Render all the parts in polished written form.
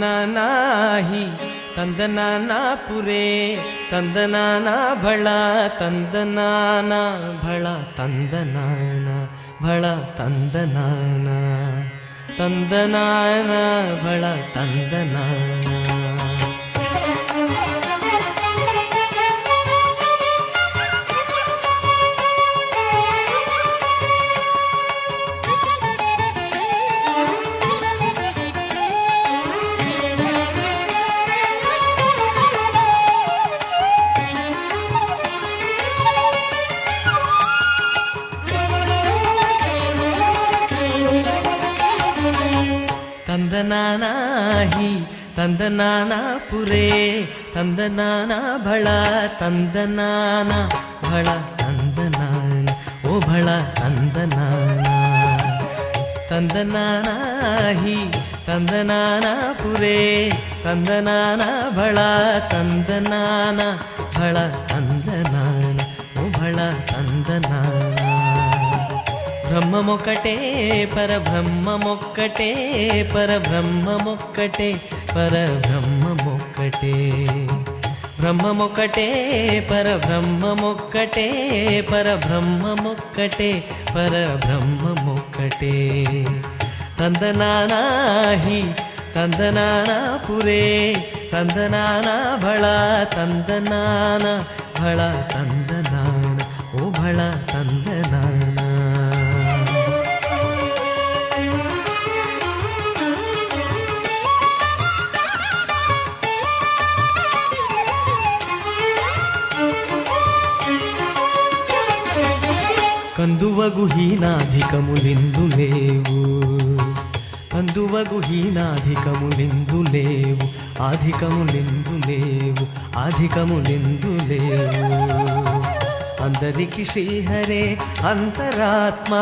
ನಾನಾಹಿ ತಂದನಾನ ಪುರೇ ತಂದನಾನ ಭಳ ತಂದನಾನ ಭಳ ತಂದನಾನ ಭಳ ತಂದನಾನ ತಂದನಾನ ಭಳ ತಂದನಾನ ತಂದನಾನಾಹಿ ತಂದನಾನ ಪುರೇ ತಂದನಾನ ಭಳ ತಂದನಾನ ಭಳ ತಂದನಾನ ಓ ಭಳ ತಂದನಾನ ತಂದನಾನಾಹಿ ತಂದನಾನ ಪುರೇ ತಂದನಾನ ಭಳ ತಂದನಾನ ಭಳ ತಂದನಾನ ಓ ಭಳ ತಂದನಾನ ಬ್ರಹ್ಮಮೊಕ್ಕಟೇ ಪರಬ್ರಹ್ಮಮೊಕ್ಕಟೇ ಪರಬ್ರಹ್ಮಮೊಕ್ಕಟೇ ಪರಬ್ರಹ್ಮಮೊಕ್ಕಟೇ ಬ್ರಹ್ಮಮೊಕ್ಕಟೇ ಪರಬ್ರಹ್ಮಮೊಕ್ಕಟೇ ಪರಬ್ರಹ್ಮಮೊಕ್ಕಟೇ ಪರಬ್ರಹ್ಮಮೊಕ್ಕಟೇ ತಂದನಾನಾಹಿ ತಂದನಾನ ಪುರೇ ತಂದನಾನ ಭಳ ತಂದನಾನ ಭಳ ತಂದನಾನ ಓ ಭಳ ತಂದನಾನ కందువగు హీనాధికములిందు లేవు కందువగు హీనాధికములిందు లేవు ఆధికములిందు లేవు ఆధికములిందు లేవు అందరికి శ్రీహరే అంతరాత్మ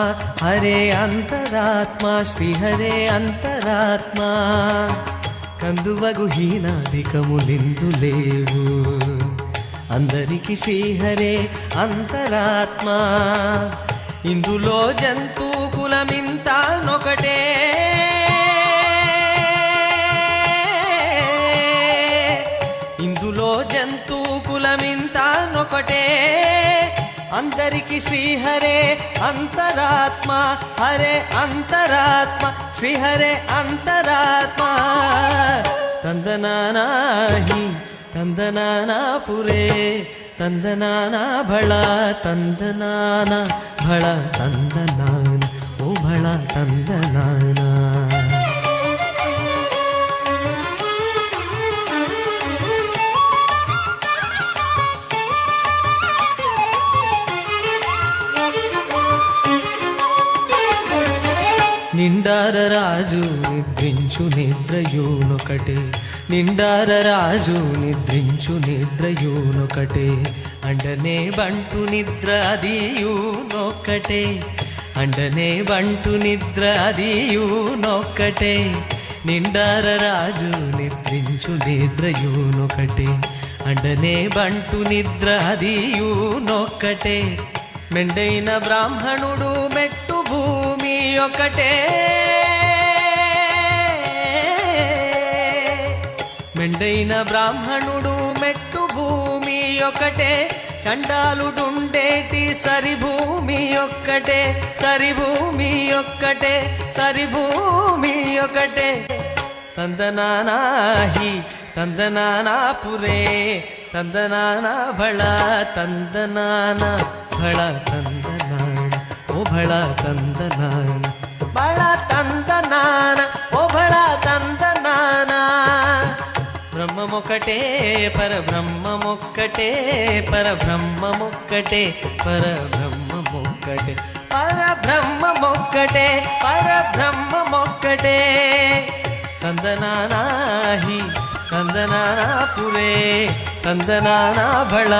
హరే అంతరాత్మ శ్రీహరే అంతరాత్మ కందువగు హీనాధికములిందు లేవు అందరికి శ్రీహరే అంతరాత్మ ఇందులో జంతు కులమింత నొకటే ఇందులో జంతు కులమింత నొకటే అందరికి శ్రీహరే అంతరాత్మ హరే అంతరాత్మ శ్రీహరే అంతరాత్మ ತಂದನಾನಾಹಿ ತಂದನಾನ ಪುರೇ ತಂದನಾನ ಭಳ ತಂದನಾನ ಭಳ ತಂದನಾನ ಓ ಭಳ ತಂದನಾನ నిండార రాజు నిద్రించు నిద్రయూనొకటే నిండార రాజు నిద్రించు నిద్రయూనొకటే అండనే బంటు నిద్ర అదియూనొకటే అండనే బంటు నిద్ర అదియూనొకటే నిండార రాజు నిద్రించు నిద్రయూనొకటే అండనే బంటు నిద్ర అదియూనొకటే మెండైన బ్రాహ్మణుడు మెట్టు భూమి ఒకటే మెండైన బ్రాహ్మణుడు మెట్టు భూమి ఒకటే చండాలుడుండేటి సరిభూమి ఒక్కటే సరిభూమి ఒక్కటే సరిభూమి ఒకటే ತಂದನಾನಾಹಿ ತಂದನಾನ ಪುರೇ ತಂದನಾನ ಭಳ ತಂದನಾನ ಭಳ ತಂದನಾನ ಓ ಭಳ ತಂದನಾನ ಭಳ ತಂದನಾನ ಓ ಭಳ ತಂದನಾನ ಬ್ರಹ್ಮಮೊಕ್ಕಟೇ ಪರಬ್ರಹ್ಮಮೊಕ್ಕಟೇ ಪರಬ್ರಹ್ಮಮೊಕ್ಕಟೇ ಪರಬ್ರಹ್ಮಮೊಕ್ಕಟೇ ಪರಬ್ರಹ್ಮಮೊಕ್ಕಟೇ ಪರಬ್ರಹ್ಮಮೊಕ್ಕಟೇ ತಂದನಾನಾಹಿ ತಂದನಾನ ಪುರೇ ತಂದನಾನ ಭಳ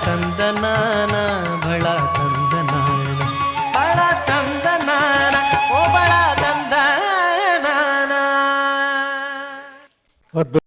ತಂದನಾನ ಭಳ ತಂದನಾನ ಭಳ ತಂದನಾನ ಓ ಭಳ ತಂದನಾನ.